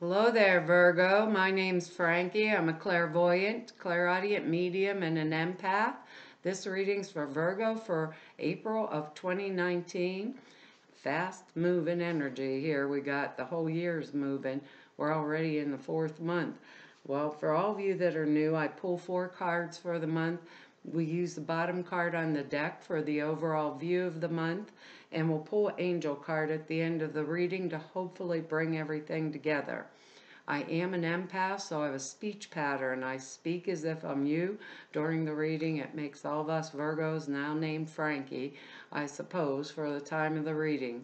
Hello there, Virgo. My name's Frankie. I'm a clairvoyant, clairaudient medium, and an empath. This reading's for Virgo for April of 2019. Fast moving energy here. We got the whole year's moving. We're already in the 4th month. Well, for all of you that are new, I pull 4 cards for the month. We use the bottom card on the deck for the overall view of the month, and we'll pull an angel card at the end of the reading to hopefully bring everything together. I am an empath, so I have a speech pattern. I speak as if I'm you during the reading. It makes all of us Virgos, now named Frankie, I suppose, for the time of the reading.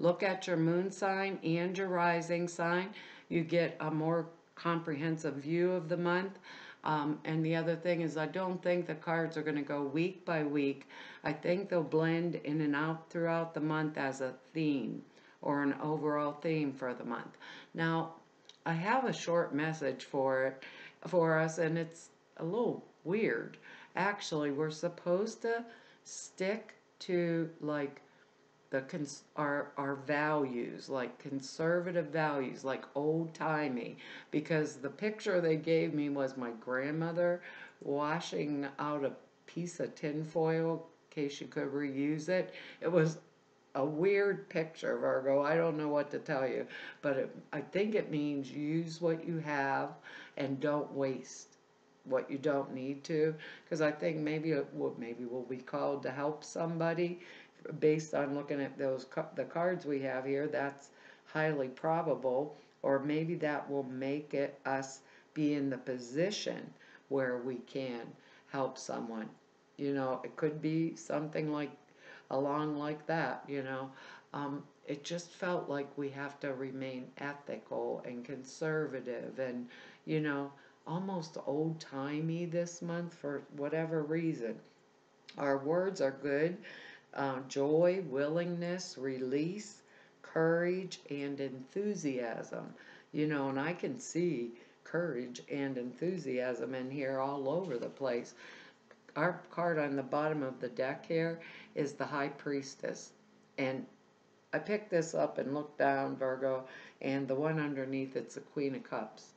Look at your moon sign and your rising sign. You get a more comprehensive view of the month. And the other thing is, I don't think the cards are going to go week by week. I think they'll blend in and out throughout the month as a theme or an overall theme for the month. Now, I have a short message for us, and it's a little weird. Actually, we're supposed to stick to like our values, like conservative values, like old-timey, because the picture they gave me was my grandmother washing out a piece of tinfoil in case you could reuse it. It was a weird picture, Virgo. I don't know what to tell you, but I think it means use what you have and don't waste what you don't need to, because I think maybe we'll be called to help somebody based on looking at the cards we have here. That's highly probable, or maybe that will make us be in the position where we can help someone. It could be something along like that. It just felt like we have to remain ethical and conservative and, almost old-timey this month for whatever reason. Our words are good. Joy, willingness, release, courage, and enthusiasm. And I can see courage and enthusiasm in here all over the place. Our card on the bottom of the deck here is the High Priestess. And I picked this up and looked down, Virgo, and the one underneath it's the Queen of Cups.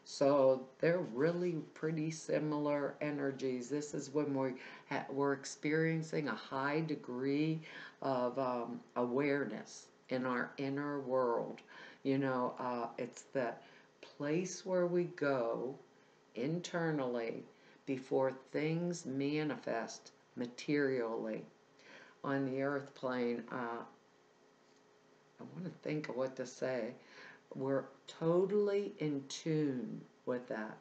So they're really pretty similar energies. This is when we're experiencing a high degree of awareness in our inner world. It's the place where we go internally before things manifest materially on the earth plane. I want to think of what to say. We're totally in tune with that,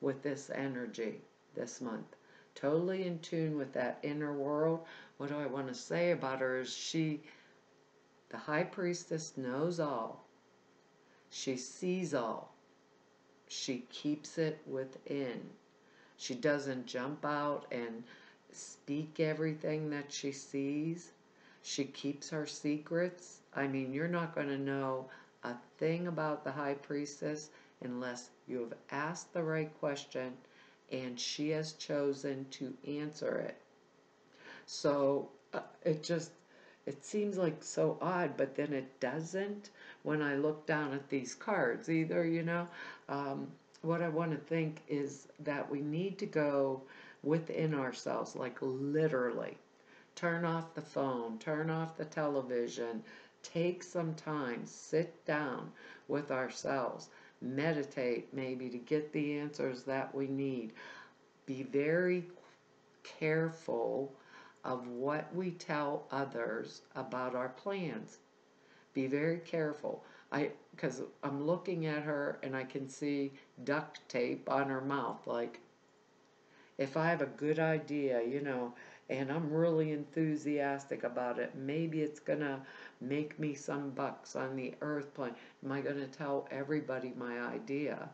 with this energy this month. Totally in tune with that inner world. What do I want to say about her is the High Priestess knows all. She sees all. She keeps it within. She doesn't jump out and speak everything that she sees. She keeps her secrets. I mean, you're not going to know a thing about the High Priestess unless you have asked the right question and she has chosen to answer it. So it seems like so odd, but then it doesn't when I look down at these cards either. What I want to think is that we need to go within ourselves, like literally. Turn off the phone, turn off the television, take some time, sit down with ourselves, meditate maybe to get the answers that we need. Be very careful of what we tell others about our plans. Be very careful. Because I'm looking at her and I can see duct tape on her mouth. Like, if I have a good idea, and I'm really enthusiastic about it, maybe it's going to make me some bucks on the earth plane. Am I going to tell everybody my idea?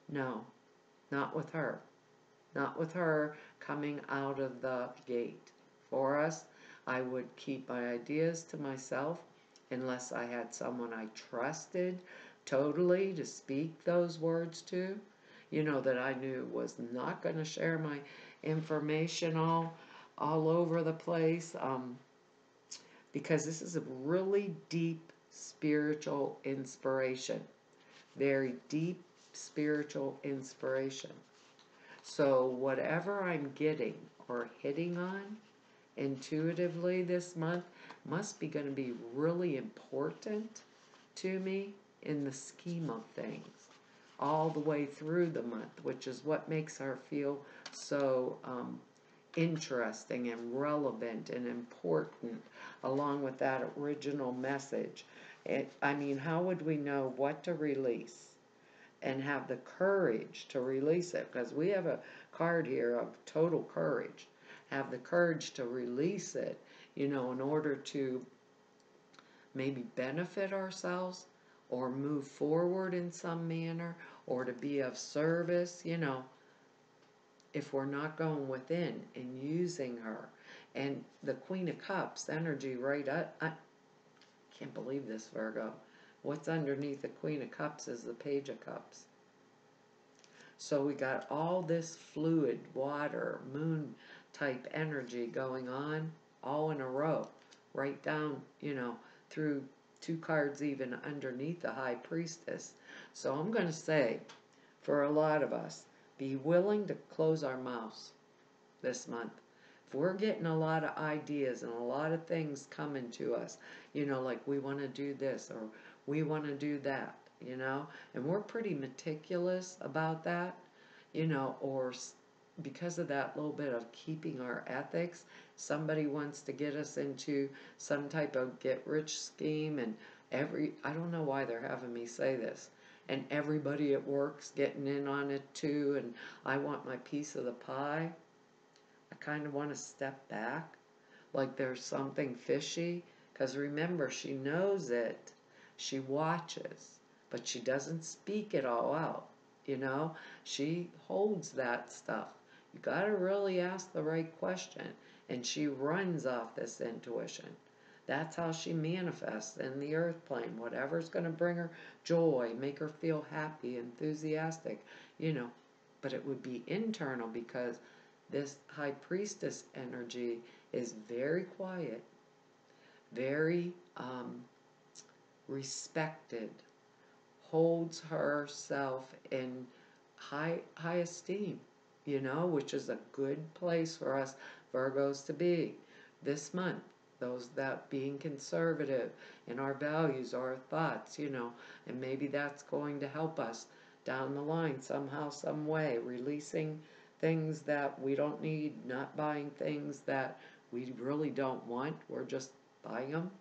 No, not with her. Not with her coming out of the gate. For us, I would keep my ideas to myself unless I had someone I trusted totally to speak those words to, that I knew was not going to share my information all over the place, because this is a really deep spiritual inspiration very deep spiritual inspiration. So whatever I'm getting or hitting on intuitively this month must be going to be really important to me in the scheme of things all the way through the month, which is what makes her feel so interesting and relevant and important, along with that original message. I mean, how would we know what to release and have the courage to release it? Because we have a card here of total courage. Have the courage to release it, in order to maybe benefit ourselves or move forward in some manner or to be of service, if we're not going within and using her. And the Queen of Cups energy, right? I can't believe this, Virgo. What's underneath the Queen of Cups is the Page of Cups. So we got all this fluid, water, moon type energy going on all in a row, right down, through two cards even underneath the High Priestess. So I'm going to say, for a lot of us, be willing to close our mouths this month. If we're getting a lot of ideas and a lot of things coming to us, like we want to do this or we want to do that, and we're pretty meticulous about that, or because of that little bit of keeping our ethics, somebody wants to get us into some type of get-rich scheme, and I don't know why they're having me say this, and everybody at work's getting in on it too, and I want my piece of the pie. I kind of want to step back, like there's something fishy, because remember, she knows it, she watches, but she doesn't speak it all out, she holds that stuff. You got to really ask the right question, and she runs off this intuition. That's how she manifests in the earth plane. Whatever's going to bring her joy, make her feel happy, enthusiastic, But it would be internal because this High Priestess energy is very quiet, very respected, holds herself in high esteem, which is a good place for us Virgos to be this month. Those that being conservative in our values, our thoughts, and maybe that's going to help us down the line somehow, some way, releasing things that we don't need, not buying things that we really don't want. We're just buying them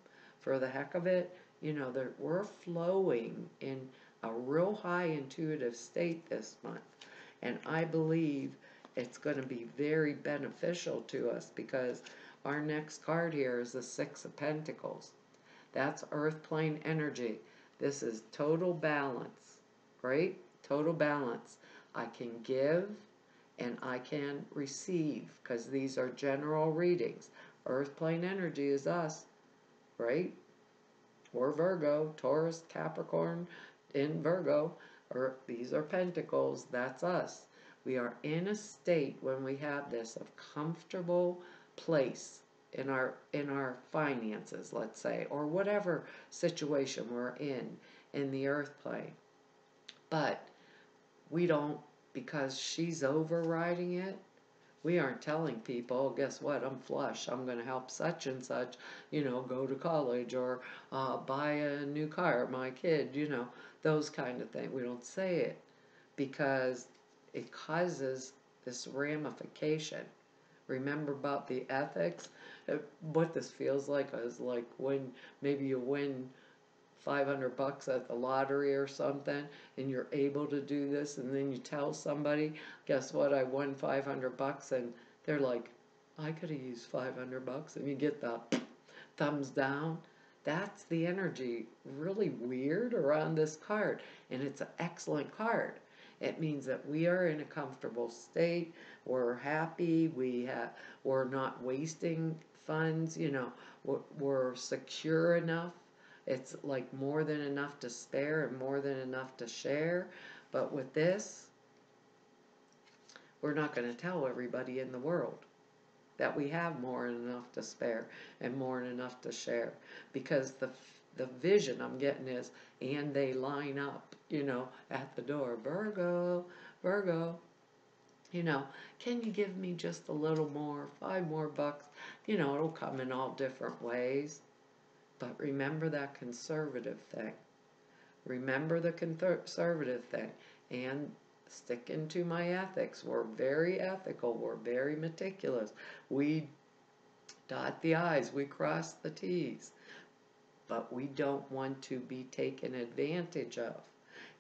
for the heck of it. That we're flowing in a real high intuitive state this month. And I believe it's going to be very beneficial to us because our next card here is the Six of Pentacles. That's earth plane energy. This is total balance, right? Total balance. I can give and I can receive because these are general readings. Earth plane energy is us, right? We're Virgo, Taurus, Capricorn, in Virgo, or these are Pentacles, that's us. We are in a state when we have this of comfortable place in our finances, let's say, or whatever situation we're in the earth plane. But we don't, because she's overriding it, we aren't telling people, guess what, I'm flush, I'm going to help such and such, go to college or buy a new car, my kid, those kind of things. We don't say it because it causes this ramification. Remember about the ethics? What this feels like is like when maybe you win $500 at the lottery or something, and you're able to do this, and then you tell somebody, guess what, I won $500, and they're like, I could have used $500, and you get the thumbs down. That's the energy, really weird, around this card, and it's an excellent card. It means that we are in a comfortable state, we're happy, we're not wasting funds, we're secure enough. It's like more than enough to spare and more than enough to share. But with this, we're not going to tell everybody in the world that we have more than enough to spare and more than enough to share. Because the vision I'm getting is, and they line up, at the door. Virgo, Virgo, can you give me just a little more, 5 more bucks? It'll come in all different ways. But remember that conservative thing. Remember the conservative thing. And sticking to my ethics. We're very ethical. We're very meticulous. We dot the I's. We cross the T's. But we don't want to be taken advantage of.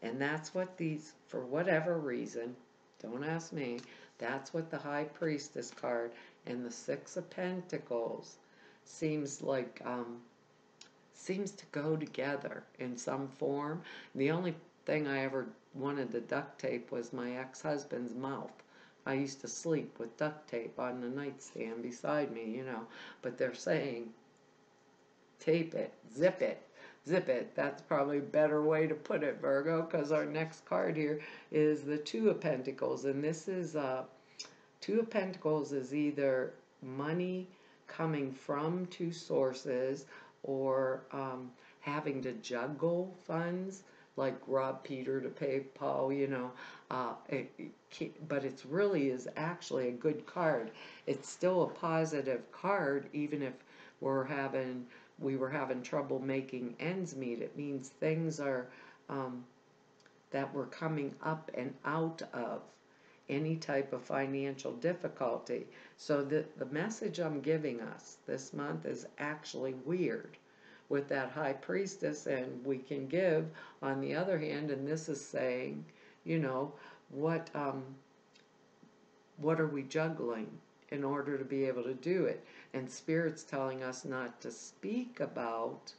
And that's what these, for whatever reason, don't ask me, that's what the High Priestess card and the Six of Pentacles seems like, seems to go together in some form. The only thing I ever wanted to duct tape was my ex-husband's mouth. I used to sleep with duct tape on the nightstand beside me, but they're saying tape it, zip it, zip it. That's probably a better way to put it, Virgo, because our next card here is the Two of Pentacles, and this is Two of Pentacles is either money coming from two sources or having to juggle funds, like rob Peter to pay Paul, but it really is actually a good card. It's still a positive card, even if we were having trouble making ends meet. It means things are that we're coming up and out of any type of financial difficulty. So the message I'm giving us this month is actually weird with that High Priestess, and we can give on the other hand, and this is saying, what are we juggling in order to be able to do it? And Spirit's telling us not to speak about,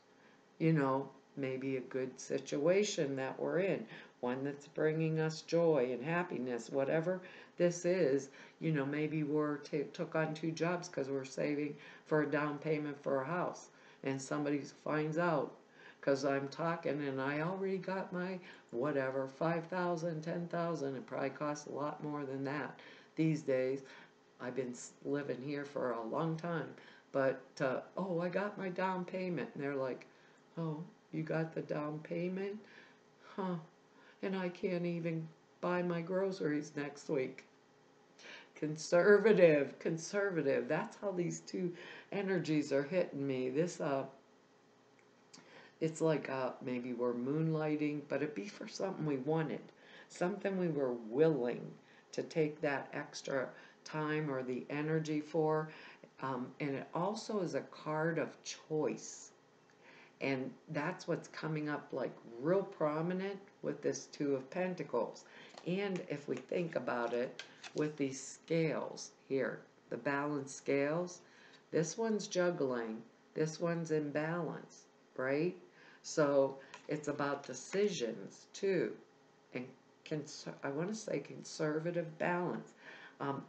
maybe a good situation that we're in, one that's bringing us joy and happiness, whatever this is. Maybe we're took on 2 jobs because we're saving for a down payment for a house, and somebody finds out because I'm talking and I already got my whatever, 5,000, 10,000. It probably costs a lot more than that these days. I've been living here for a long time, but oh, I got my down payment, and they're like, oh, you got the down payment? Huh. And I can't even buy my groceries next week. Conservative, conservative. That's how these two energies are hitting me. This, it's like maybe we're moonlighting, but it'd be for something we wanted, something we were willing to take that extra time or the energy for. And it also is a card of choice. And that's what's coming up like real prominent with this Two of Pentacles. And if we think about it with these scales here, the balance scales, this one's juggling, this one's in balance, right? So it's about decisions too. And I want to say conservative balance.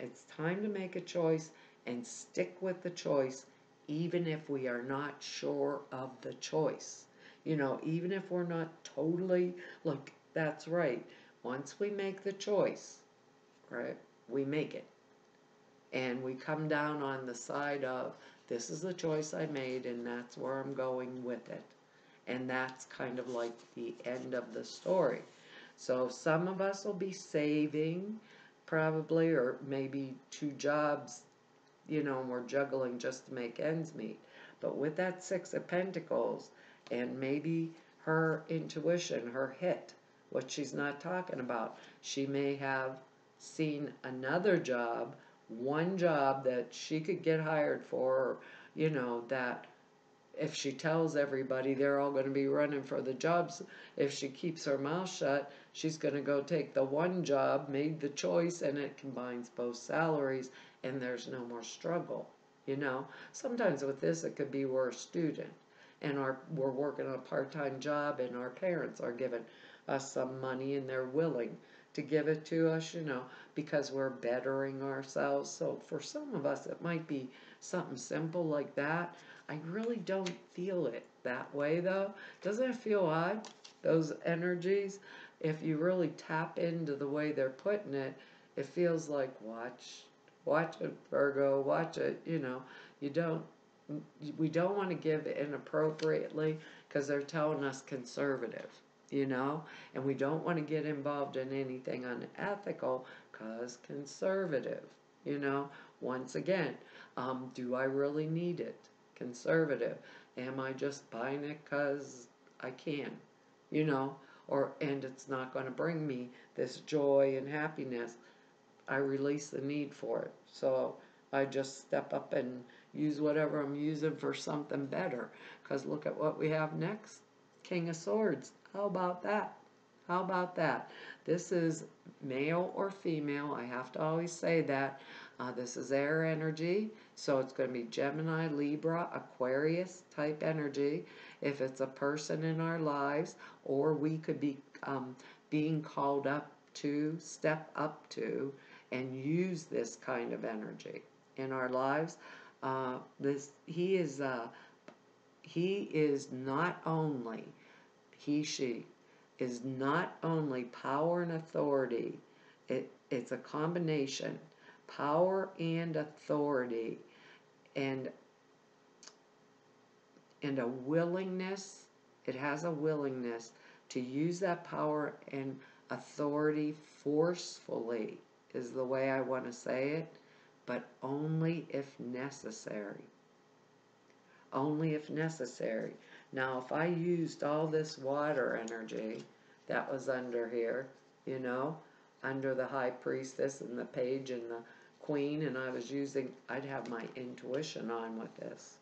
It's time to make a choice and stick with the choice, even if we are not sure of the choice. Even if we're not totally, like, that's right. Once we make the choice, right, we make it. And we come down on the side of, this is the choice I made, and that's where I'm going with it. And that's kind of like the end of the story. So some of us will be saving, probably, or maybe 2 jobs, and we're juggling just to make ends meet. But with that Six of Pentacles, and maybe her intuition, her hit, what she's not talking about, she may have seen another job, one job that she could get hired for, that if she tells everybody, they're all going to be running for the jobs. If she keeps her mouth shut, she's going to go take the one job, made the choice, and it combines both salaries, and there's no more struggle. Sometimes with this, it could be we're a student, and we're working a part-time job, and our parents are giving us some money, and they're willing to give it to us, because we're bettering ourselves. So for some of us, it might be something simple like that. I really don't feel it that way, though. Doesn't it feel odd, those energies? If you really tap into the way they're putting it, it feels like, watch it, Virgo, watch it. We don't want to give inappropriately, because they're telling us conservative, you know, and we don't want to get involved in anything unethical because conservative, you know. Once again, do I really need it? Conservative. Am I just buying it because I can, you know, and it's not going to bring me this joy and happiness? I release the need for it. So I just step up and use whatever I'm using for something better. Because look at what we have next. King of Swords. How about that? How about that? This is male or female. I have to always say that. This is air energy. So it's going to be Gemini, Libra, Aquarius type energy. If it's a person in our lives, or we could be being called up to, step up to, and use this kind of energy in our lives. He is not only, she is not only power and authority. It's a combination, power and authority, and a willingness. It has a willingness to use that power and authority forcefully, is the way I want to say it, but only if necessary. Only if necessary. Now, if I used all this water energy that was under here, you know, under the High Priestess and the Page and the Queen, and I'd have my intuition on with this.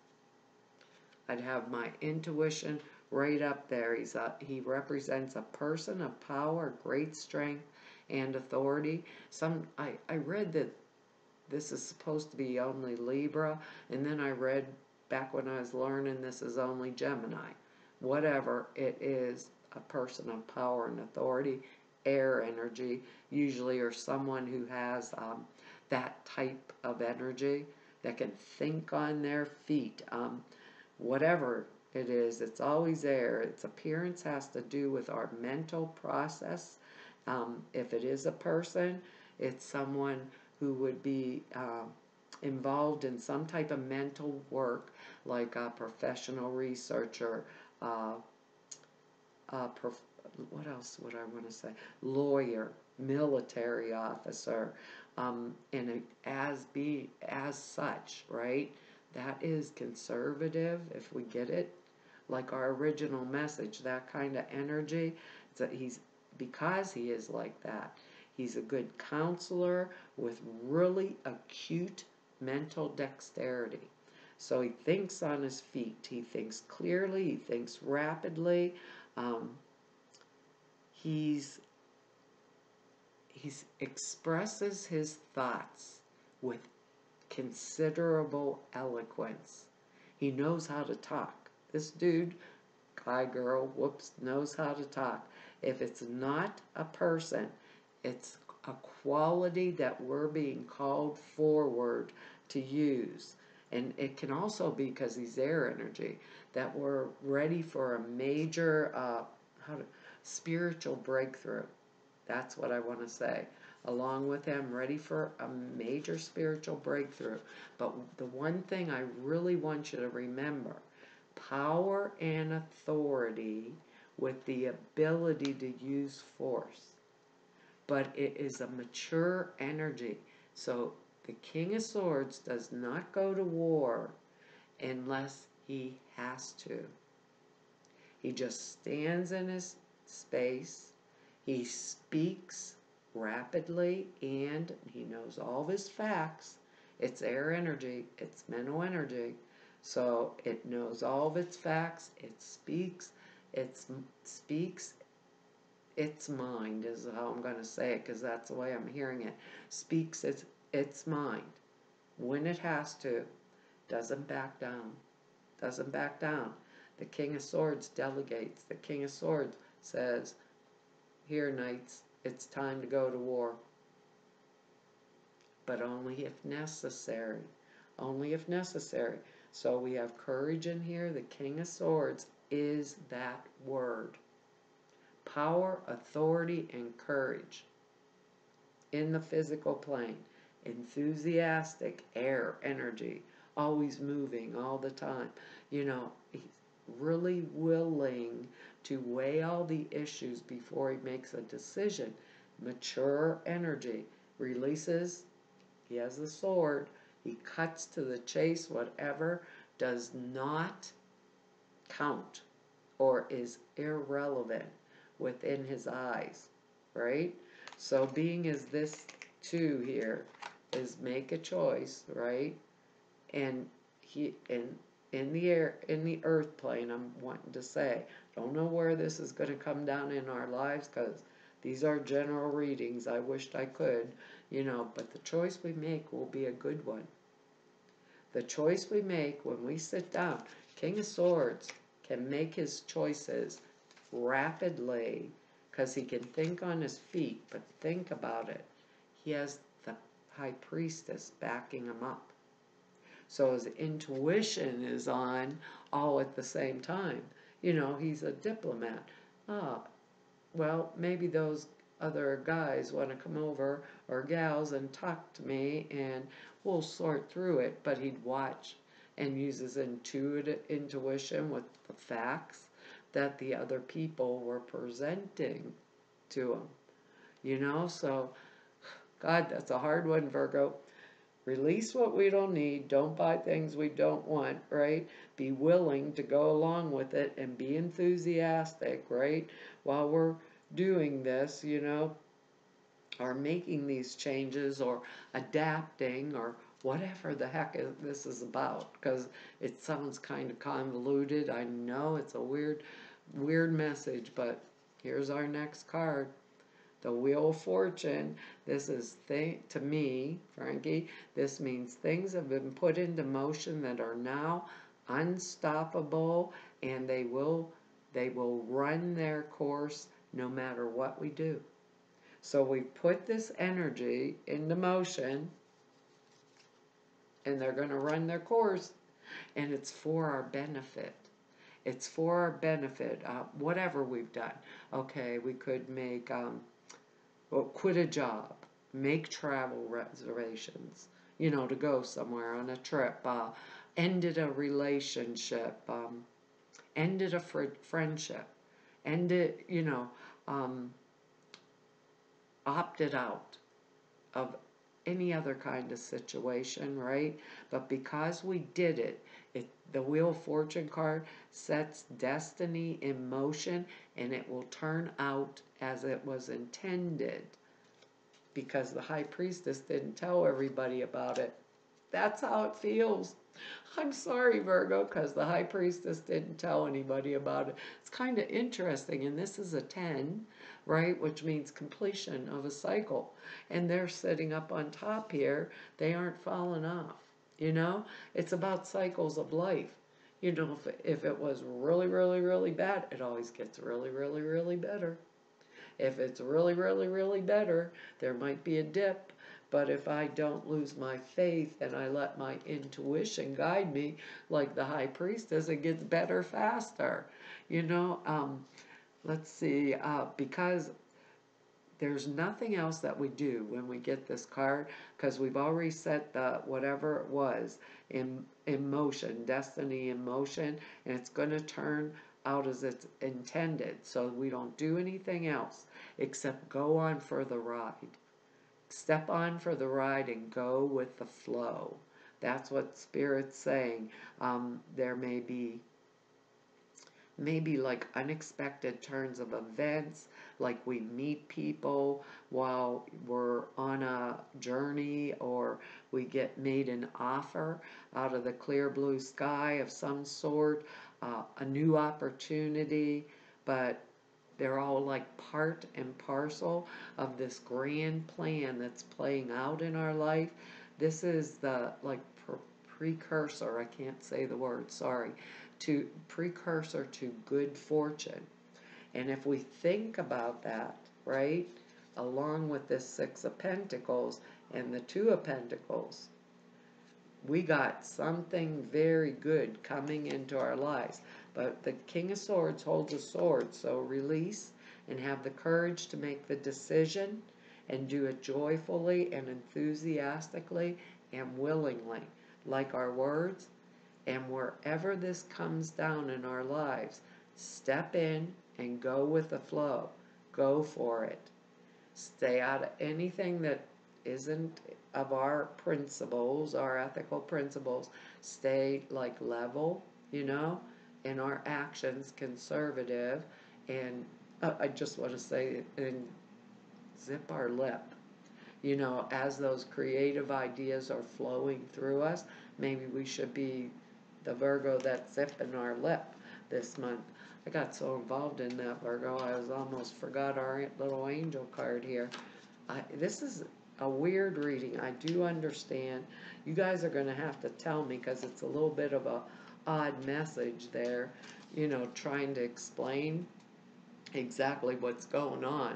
I'd have my intuition right up there. He represents a person of power, great strength, and authority. I read that this is supposed to be only Libra, and then I read back when I was learning this is only Gemini. Whatever it is, a person of power and authority, air energy, usually, or someone who has that type of energy that can think on their feet. Whatever it is, it's always there. Its appearance has to do with our mental process. If it is a person, it's someone who would be involved in some type of mental work, like a professional researcher, what else would I want to say? Lawyer, military officer, and as such, right? That is conservative, if we get it, like our original message, that kind of energy. Because he is like that, he's a good counselor with really acute mental dexterity. So he thinks on his feet, he thinks clearly, he thinks rapidly. He expresses his thoughts with considerable eloquence. He knows how to talk. This dude, guy, girl, knows how to talk. If it's not a person, it's a quality that we're being called forward to use. And it can also be, because he's air energy, that we're ready for a major spiritual breakthrough. That's what I want to say. Along with him, ready for a major spiritual breakthrough. But the one thing I really want you to remember, power and authority with the ability to use force. But it is a mature energy. So the King of Swords does not go to war unless he has to. He just stands in his space. He speaks rapidly, and he knows all of his facts. It's air energy. It's mental energy. So it knows all of its facts. It speaks its mind, is how I'm going to say it, because that's the way I'm hearing it. Speaks its mind. When it has to. Doesn't back down. Doesn't back down. The King of Swords delegates. The King of Swords says, here, knights, it's time to go to war. But only if necessary. Only if necessary. So we have courage in here. The King of Swords is that word. Power, authority, and courage in the physical plane. Enthusiastic, air, energy, always moving all the time. You know, really willing to weigh all the issues before he makes a decision. Mature energy. Releases. He has the sword. He cuts to the chase. Whatever does not count or is irrelevant within his eyes, right? So being as this two here is make a choice, right? And he in the air, in the earth plane, I'm wanting to say, don't know where this is going to come down in our lives, because these are general readings. I wished I could, but the choice we make will be a good one. The choice we make when we sit down, King of Swords can make his choices rapidly because he can think on his feet, but think about it. He has the High Priestess backing him up. So his intuition is on all at the same time. He's a diplomat. Well, maybe those other guys want to come over, or gals, and talk to me, and we'll sort through it. But he'd watch and use his intuition with the facts that the other people were presenting to him. So, God, that's a hard one, Virgo. Release what we don't need. Don't buy things we don't want, right? Be willing to go along with it and be enthusiastic, right? While we're doing this, or making these changes or adapting or whatever the heck this is about, because it sounds kind of convoluted. I know it's a weird message, but here's our next card. The Wheel of Fortune. This is, to me, Frankie, this means things have been put into motion that are now unstoppable, and they will run their course no matter what we do. So we put this energy into motion, and they're going to run their course, and it's for our benefit. It's for our benefit, whatever we've done. Okay, we could make, quit a job, make travel reservations, to go somewhere on a trip, ended a relationship, ended a friendship, ended, opted out of any other kind of situation, right? But because we did it, the Wheel of Fortune card sets destiny in motion, and it will turn out as it was intended, because the High Priestess didn't tell everybody about it. That's how it feels. I'm sorry, Virgo, because the High Priestess didn't tell anybody about it. It's kind of interesting, and this is a 10, right, which means completion of a cycle. And they're sitting up on top here. They aren't falling off, It's about cycles of life. If it was really, really, really bad, it always gets really, really, really better. If it's really, really, really better, there might be a dip. But if I don't lose my faith and I let my intuition guide me, like the High Priestess, it gets better faster. Let's see, because there's nothing else that we do when we get this card, because we've already set the whatever it was in motion, destiny in motion, and it's going to turn out as it's intended. So we don't do anything else except go on for the ride. Step on for the ride and go with the flow. That's what Spirit's saying. There may be maybe like unexpected turns of events, like we meet people while we're on a journey, or we get made an offer out of the clear blue sky of some sort, a new opportunity, but they're all like part and parcel of this grand plan that's playing out in our life. This is the precursor, I can't say the word, sorry, to precursor to good fortune. And if we think about that, right, along with this Six of Pentacles and the Two of Pentacles, we got something very good coming into our lives. But the King of Swords holds a sword, so release and have the courage to make the decision and do it joyfully and enthusiastically and willingly. Like our words, And wherever this comes down in our lives, step in and go with the flow. Go for it. Stay out of anything that isn't of our principles, our ethical principles. Stay like level, in our actions, conservative. And I just want to say, and zip our lip. As those creative ideas are flowing through us, maybe we should be the Virgo that's zipping our lip this month. I got so involved in that, Virgo, I was almost forgot our little angel card here. This is a weird reading. I do understand. You guys are going to have to tell me, because it's a little bit of a odd message there, trying to explain exactly what's going on,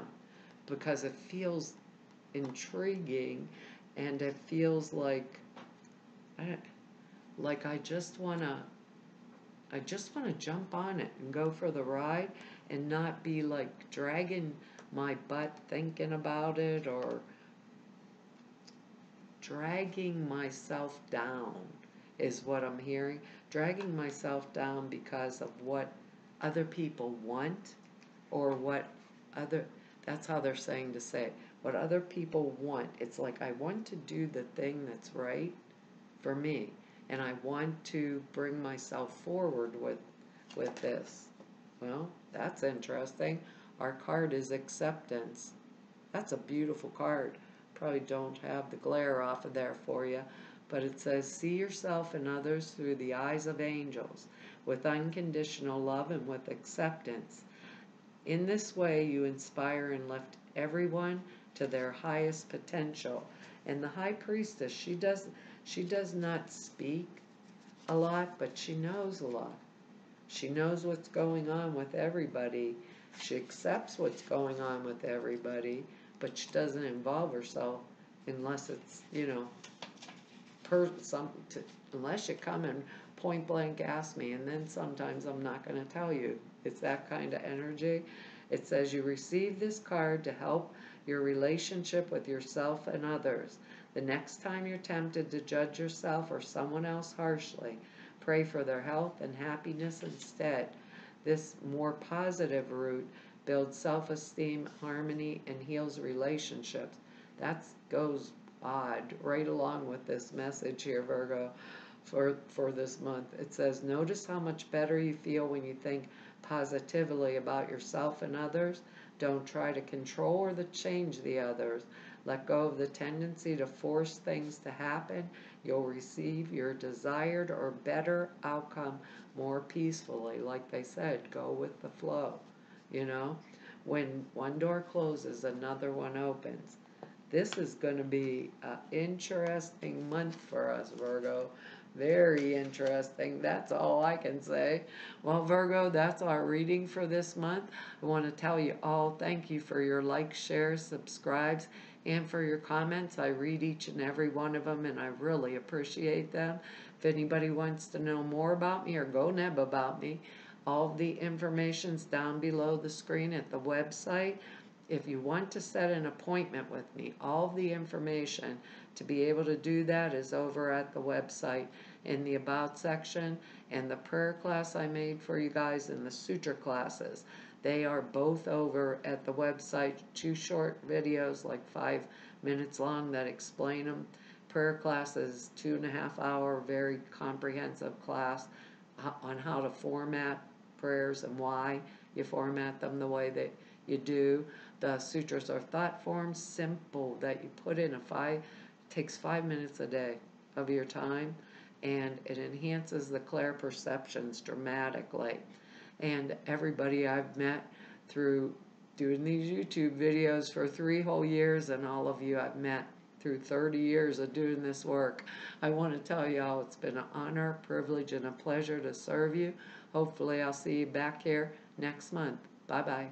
because it feels intriguing, and it feels like I just wanna jump on it and go for the ride, and not be like dragging my butt thinking about it, or dragging myself down is what I'm hearing. Dragging myself down because of what other people want, or what other, that's how they're saying to say it, what other people want. It's like I want to do the thing that's right for me, and I want to bring myself forward with this. Well, that's interesting. Our card is acceptance. That's a beautiful card. Probably don't have the glare off of there for you, but it says, see yourself and others through the eyes of angels, with unconditional love and with acceptance. In this way, you inspire and lift everyone to their highest potential. And the High Priestess, she does not speak a lot, but she knows a lot. She knows what's going on with everybody. She accepts what's going on with everybody, but she doesn't involve herself unless it's, unless you come and point blank ask me, and then sometimes I'm not going to tell you. It's that kind of energy. It says you receive this card to help your relationship with yourself and others. The next time you're tempted to judge yourself or someone else harshly, pray for their health and happiness instead. This more positive route builds self-esteem, harmony, and heals relationships. That goes odd right along with this message here, Virgo, for this month. It says, notice how much better you feel when you think positively about yourself and others. Don't try to control or to change the others. Let go of the tendency to force things to happen. You'll receive your desired or better outcome more peacefully. Like they said, go with the flow. When one door closes, another one opens. This is going to be an interesting month for us, Virgo. Very interesting. That's all I can say. Well, Virgo, that's our reading for this month. I want to tell you all thank you for your likes, shares, subscribes, and for your comments. I read each and every one of them, and I really appreciate them. If anybody wants to know more about me or go neb about me, all the information's down below the screen at the website. If you want to set an appointment with me, all the information to be able to do that is over at the website in the About section. And the prayer class I made for you guys and the suture classes, they are both over at the website. 2 short videos, like 5 minutes long, that explain them. Prayer class is 2.5 hour, very comprehensive class on how to format prayers and why you format them the way that you do. The sutras are thought forms, simple, that you put in takes 5 minutes a day of your time, and it enhances the clair perceptions dramatically. And everybody I've met through doing these YouTube videos for 3 whole years, and all of you I've met through 30 years of doing this work, I want to tell you all it's been an honor, privilege, and a pleasure to serve you. Hopefully I'll see you back here next month. Bye-bye.